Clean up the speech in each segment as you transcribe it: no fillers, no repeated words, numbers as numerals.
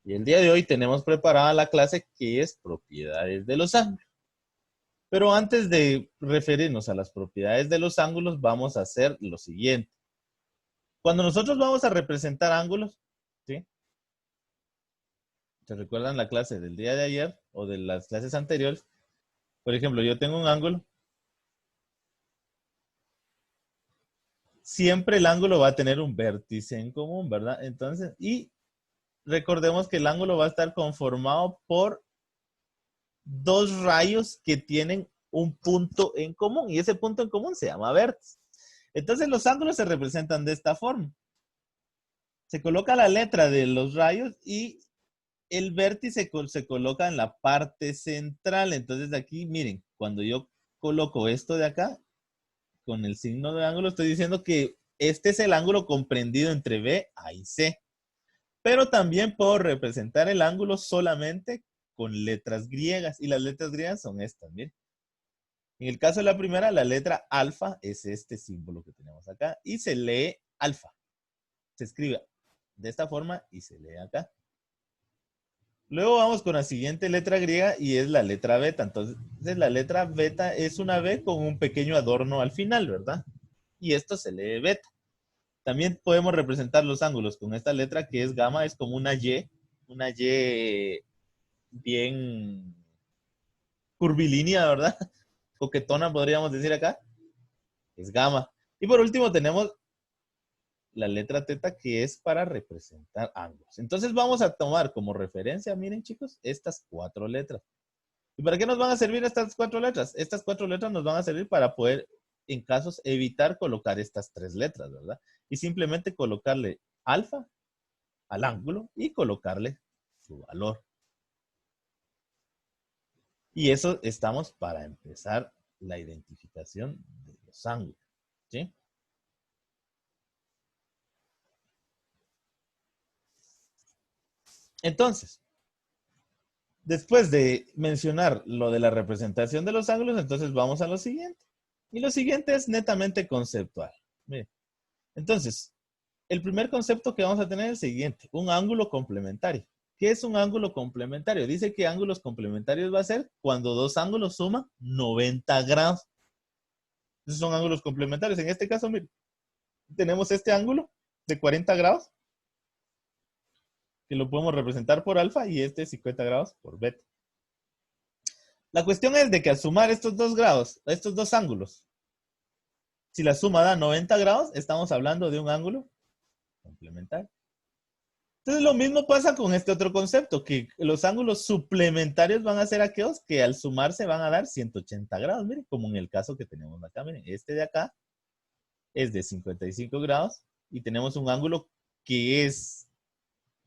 Y el día de hoy tenemos preparada la clase que es propiedades de los ángulos. Pero antes de referirnos a las propiedades de los ángulos, vamos a hacer lo siguiente. Cuando nosotros vamos a representar ángulos, ¿sí? ¿Se recuerdan la clase del día de ayer o de las clases anteriores? Por ejemplo, yo tengo un ángulo. Siempre el ángulo va a tener un vértice en común, ¿verdad? Entonces, y recordemos que el ángulo va a estar conformado por dos rayos que tienen un punto en común y ese punto en común se llama vértice. Entonces los ángulos se representan de esta forma. Se coloca la letra de los rayos y el vértice se coloca en la parte central. Entonces aquí, miren, cuando yo coloco esto de acá, con el signo de ángulo, estoy diciendo que este es el ángulo comprendido entre B, A y C. Pero también puedo representar el ángulo solamente con letras griegas. Y las letras griegas son estas, miren. En el caso de la primera, la letra alfa es este símbolo que tenemos acá y se lee alfa. Se escribe de esta forma y se lee acá. Luego vamos con la siguiente letra griega y es la letra beta. Entonces, la letra beta es una B con un pequeño adorno al final, ¿verdad? Y esto se lee beta. También podemos representar los ángulos con esta letra que es gamma, es como una Y bien curvilínea, ¿verdad? Coquetona, podríamos decir acá. Es gamma. Y por último tenemos la letra teta que es para representar ángulos. Entonces vamos a tomar como referencia, miren chicos, estas cuatro letras. ¿Y para qué nos van a servir estas cuatro letras? Estas cuatro letras nos van a servir para poder, en casos, evitar colocar estas tres letras, ¿verdad? Y simplemente colocarle alfa al ángulo y colocarle su valor. Y eso estamos para empezar la identificación de los ángulos, ¿sí? Entonces, después de mencionar lo de la representación de los ángulos, entonces vamos a lo siguiente. Y lo siguiente es netamente conceptual. Mire, entonces, el primer concepto que vamos a tener es el siguiente, un ángulo complementario. ¿Qué es un ángulo complementario? Dice que ángulos complementarios va a ser cuando dos ángulos suman 90 grados. Esos son ángulos complementarios. En este caso, mire, tenemos este ángulo de 40 grados, que lo podemos representar por alfa, y este 50 grados por beta. La cuestión es de que al sumar estos dos grados, estos dos ángulos, si la suma da 90 grados, estamos hablando de un ángulo complementario. Entonces lo mismo pasa con este otro concepto, que los ángulos suplementarios van a ser aquellos que al sumarse van a dar 180 grados, miren, como en el caso que tenemos acá, miren, este de acá es de 55 grados y tenemos un ángulo que es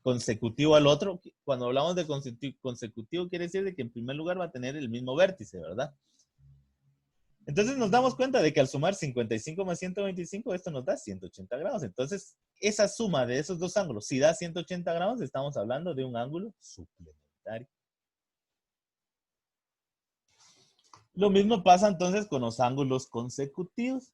consecutivo al otro. Cuando hablamos de consecutivo quiere decir de que en primer lugar va a tener el mismo vértice, ¿verdad? Entonces nos damos cuenta de que al sumar 55 más 125, esto nos da 180 grados. Entonces, esa suma de esos dos ángulos, si da 180 grados, estamos hablando de un ángulo suplementario. Lo mismo pasa entonces con los ángulos consecutivos.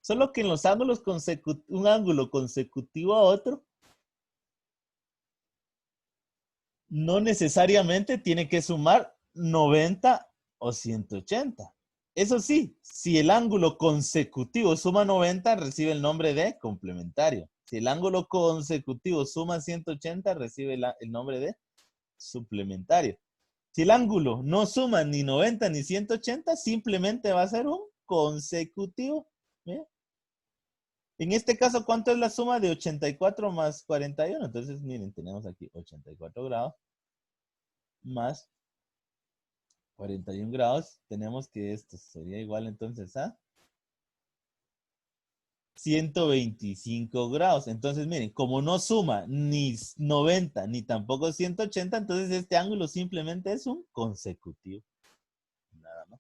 Solo que en los ángulos consecutivos, un ángulo consecutivo a otro, no necesariamente tiene que sumar 90 o 180. Eso sí, si el ángulo consecutivo suma 90, recibe el nombre de complementario. Si el ángulo consecutivo suma 180, recibe el nombre de suplementario. Si el ángulo no suma ni 90 ni 180, simplemente va a ser un consecutivo. ¿Bien? En este caso, ¿cuánto es la suma de 84 más 41? Entonces, miren, tenemos aquí 84 grados más 41 grados. Tenemos que esto sería igual entonces a 125 grados. Entonces, miren, como no suma ni 90 ni tampoco 180, entonces este ángulo simplemente es un consecutivo. Nada más.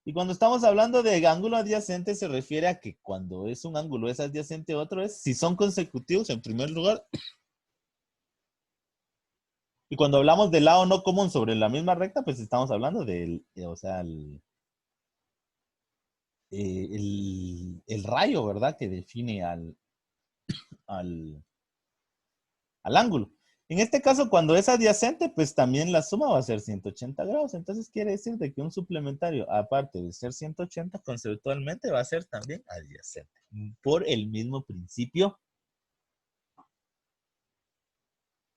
Y cuando estamos hablando de ángulo adyacente, se refiere a que cuando es un ángulo es adyacente a otro, es si son consecutivos en primer lugar. Y cuando hablamos del lado no común sobre la misma recta, pues estamos hablando del, o sea, el rayo, ¿verdad? Que define al ángulo. En este caso, cuando es adyacente, pues también la suma va a ser 180 grados. Entonces quiere decir de que un suplementario, aparte de ser 180, conceptualmente va a ser también adyacente. Por el mismo principio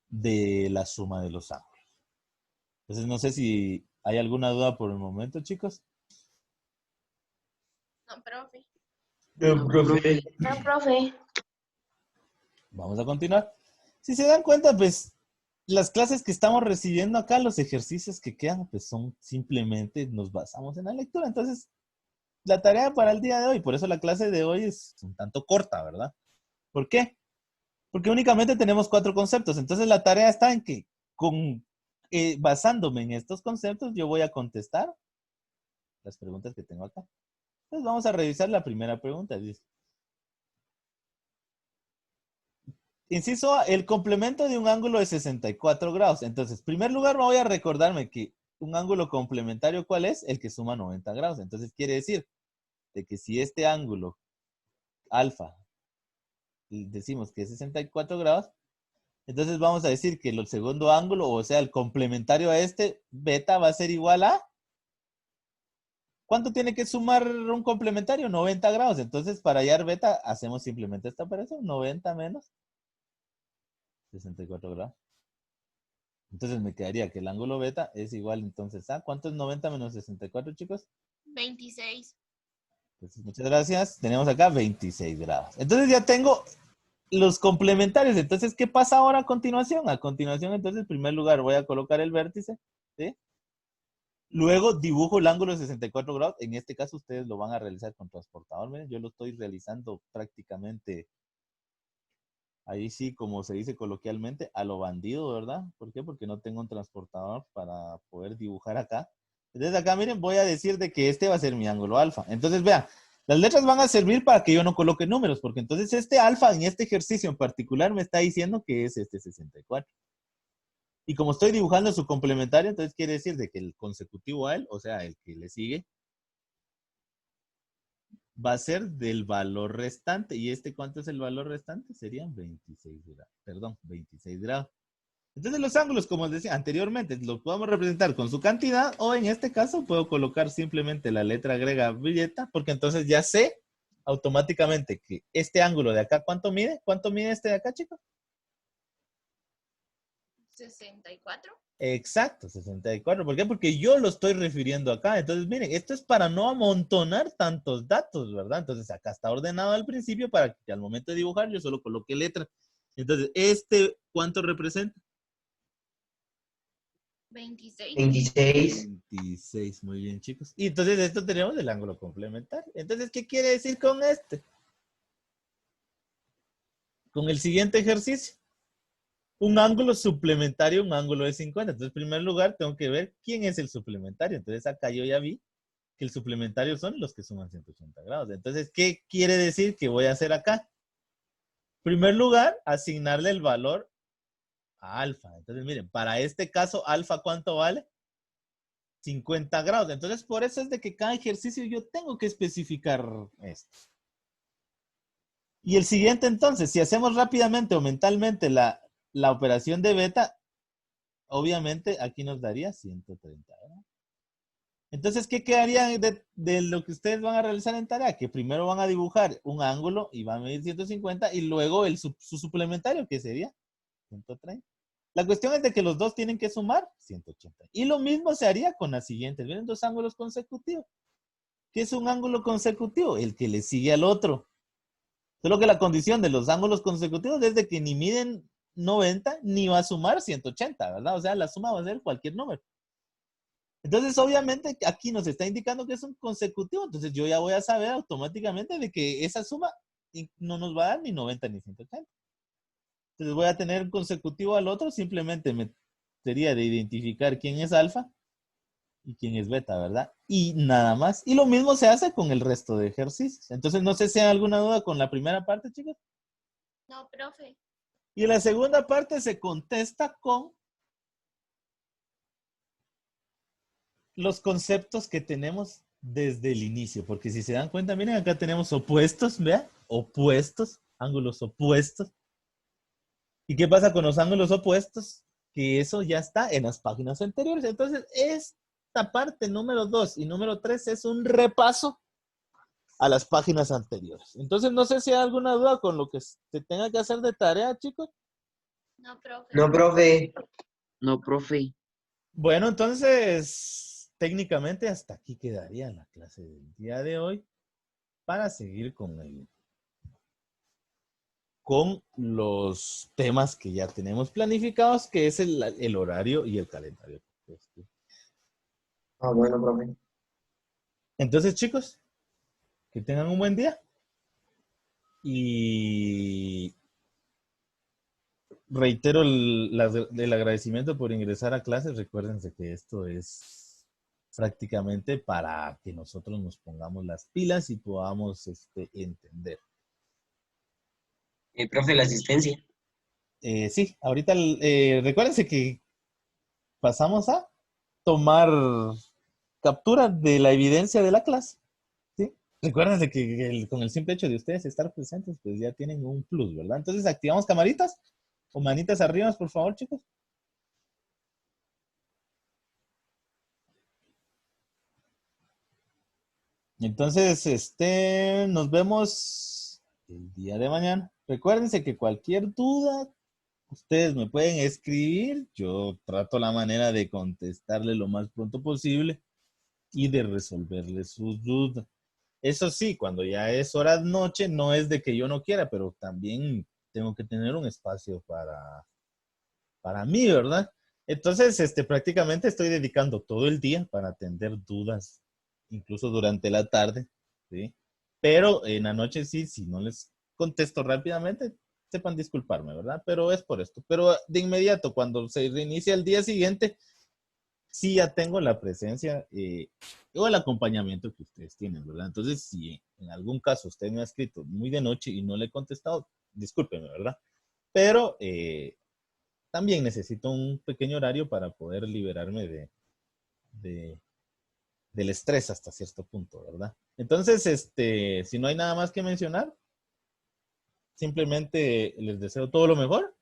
de la suma de los ángulos. Entonces no sé si hay alguna duda por el momento, chicos. No, profe. No, profe. No, profe. Vamos a continuar. Si se dan cuenta, pues las clases que estamos recibiendo acá, los ejercicios que quedan, pues son simplemente nos basamos en la lectura. Entonces, la tarea para el día de hoy, por eso la clase de hoy es un tanto corta, ¿verdad? ¿Por qué? Porque únicamente tenemos 4 conceptos. Entonces, la tarea está en que, basándome en estos conceptos, yo voy a contestar las preguntas que tengo acá. Entonces, vamos a revisar la primera pregunta. Dice, inciso A, el complemento de un ángulo de 64 grados. Entonces, en primer lugar, voy a recordarme que un ángulo complementario, ¿cuál es? El que suma 90 grados. Entonces, quiere decir de que si este ángulo alfa decimos que es 64 grados, entonces vamos a decir que el segundo ángulo, o sea, el complementario a este, beta, va a ser igual a... ¿Cuánto tiene que sumar un complementario? 90 grados. Entonces, para hallar beta, hacemos simplemente esta operación. 90 menos 64 grados. Entonces me quedaría que el ángulo beta es igual entonces a... ¿Cuánto es 90 menos 64, chicos? 26. Entonces, muchas gracias. Tenemos acá 26 grados. Entonces ya tengo los complementarios. Entonces, ¿qué pasa ahora a continuación? A continuación, entonces, en primer lugar, voy a colocar el vértice, ¿sí? Luego dibujo el ángulo de 64 grados. En este caso, ustedes lo van a realizar con transportador. Miren, yo lo estoy realizando prácticamente, ahí sí, como se dice coloquialmente, a lo bandido, ¿verdad? ¿Por qué? Porque no tengo un transportador para poder dibujar acá. Entonces acá, miren, voy a decir de que este va a ser mi ángulo alfa. Entonces, vean, las letras van a servir para que yo no coloque números, porque entonces este alfa en este ejercicio en particular me está diciendo que es este 64. Y como estoy dibujando su complementario, entonces quiere decir de que el consecutivo a él, o sea, el que le sigue, va a ser del valor restante. ¿Y este cuánto es el valor restante? Serían 26 grados. Perdón, 26 grados. Entonces los ángulos, como les decía anteriormente, los podemos representar con su cantidad o en este caso puedo colocar simplemente la letra griega billeta porque entonces ya sé automáticamente que este ángulo de acá, ¿cuánto mide? ¿Cuánto mide este de acá, chicos? 64. Exacto, 64. ¿Por qué? Porque yo lo estoy refiriendo acá. Entonces, miren, esto es para no amontonar tantos datos, ¿verdad? Entonces, acá está ordenado al principio para que al momento de dibujar yo solo coloque letras. Entonces, ¿cuánto representa? 26. 26. 26, muy bien, chicos. Y entonces esto tenemos el ángulo complementario. Entonces, ¿qué quiere decir con este? Con el siguiente ejercicio. Un ángulo suplementario, un ángulo de 50. Entonces, en primer lugar, tengo que ver quién es el suplementario. Entonces, acá yo ya vi que el suplementario son los que suman 180 grados. Entonces, ¿qué quiere decir que voy a hacer acá? En primer lugar, asignarle el valor a alfa. Entonces, miren, para este caso, alfa, ¿cuánto vale? 50 grados. Entonces, por eso es de que cada ejercicio yo tengo que especificar esto. Y el siguiente, entonces, si hacemos rápidamente o mentalmente la operación de beta, obviamente aquí nos daría 130 grados. Entonces, ¿qué quedaría de lo que ustedes van a realizar en tarea? Que primero van a dibujar un ángulo y van a medir 150 y luego su suplementario, que sería 130. La cuestión es de que los dos tienen que sumar 180. Y lo mismo se haría con la siguiente. Vienen dos ángulos consecutivos. ¿Qué es un ángulo consecutivo? El que le sigue al otro. Solo que la condición de los ángulos consecutivos es de que ni miden 90 ni va a sumar 180, ¿verdad? O sea, la suma va a ser cualquier número. Entonces, obviamente, aquí nos está indicando que es un consecutivo. Entonces, yo ya voy a saber automáticamente de que esa suma no nos va a dar ni 90 ni 180. Entonces, voy a tener un consecutivo al otro. Simplemente me sería de identificar quién es alfa y quién es beta, ¿verdad? Y nada más. Y lo mismo se hace con el resto de ejercicios. Entonces, no sé si hay alguna duda con la primera parte, chicos. No, profe. Y la segunda parte se contesta con los conceptos que tenemos desde el inicio. Porque si se dan cuenta, miren, acá tenemos opuestos, ¿vean? Opuestos, ángulos opuestos. ¿Y qué pasa con los ángulos opuestos? Que eso ya está en las páginas anteriores. Entonces, esta parte número 2 y número 3 es un repaso a las páginas anteriores. Entonces, no sé si hay alguna duda con lo que se tenga que hacer de tarea, chicos. No, profe. No, profe. No, profe. Bueno, entonces, técnicamente hasta aquí quedaría la clase del día de hoy para seguir con los temas que ya tenemos planificados, que es el horario y el calendario. Ah, bueno, profe. Entonces, chicos, que tengan un buen día y reitero el agradecimiento por ingresar a clases. Recuérdense que esto es prácticamente para que nosotros nos pongamos las pilas y podamos entender. Profe, la asistencia. Sí, ahorita recuérdense que pasamos a tomar captura de la evidencia de la clase. ¿Sí? Recuérdense que con el simple hecho de ustedes estar presentes, pues ya tienen un plus, ¿verdad? Entonces activamos camaritas o manitas arriba, por favor, chicos. Entonces, nos vemos el día de mañana. Recuérdense que cualquier duda, ustedes me pueden escribir. Yo trato la manera de contestarle lo más pronto posible y de resolverle sus dudas. Eso sí, cuando ya es hora de noche, no es de que yo no quiera, pero también tengo que tener un espacio para mí, ¿verdad? Entonces, prácticamente estoy dedicando todo el día para atender dudas, incluso durante la tarde, ¿sí? Pero en la noche sí, si no les contesto rápidamente, sepan disculparme, ¿verdad? Pero es por esto. Pero de inmediato, cuando se reinicia el día siguiente, sí ya tengo la presencia o el acompañamiento que ustedes tienen, ¿verdad? Entonces, si en algún caso usted me ha escrito muy de noche y no le he contestado, discúlpeme, ¿verdad? Pero también necesito un pequeño horario para poder liberarme del estrés hasta cierto punto, ¿verdad? Entonces, si no hay nada más que mencionar, simplemente les deseo todo lo mejor.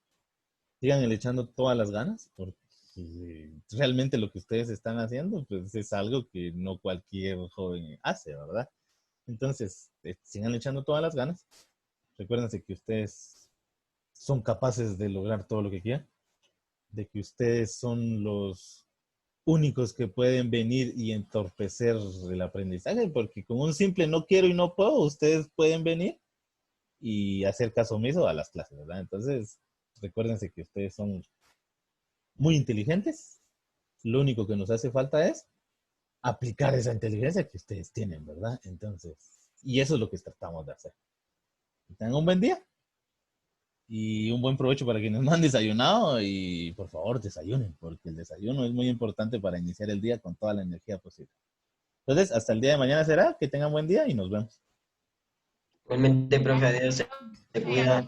Sigan echando todas las ganas, porque realmente lo que ustedes están haciendo, pues es algo que no cualquier joven hace, ¿verdad? Entonces, sigan echando todas las ganas. Recuérdense que ustedes son capaces de lograr todo lo que quieran, de que ustedes son los únicos que pueden venir y entorpecer el aprendizaje, porque con un simple no quiero y no puedo, ustedes pueden venir y hacer caso omiso a las clases, ¿verdad? Entonces, recuérdense que ustedes son muy inteligentes. Lo único que nos hace falta es aplicar esa inteligencia que ustedes tienen, ¿verdad? Entonces, y eso es lo que tratamos de hacer. Que tengan un buen día y un buen provecho para quienes no han desayunado y por favor desayunen, porque el desayuno es muy importante para iniciar el día con toda la energía posible. Entonces, hasta el día de mañana será. Que tengan buen día y nos vemos. Igualmente, profe, adiós. Se cuida.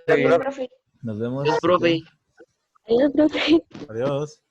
Adiós, profe. Nos vemos. Adiós, profe. Adiós, profe. Adiós.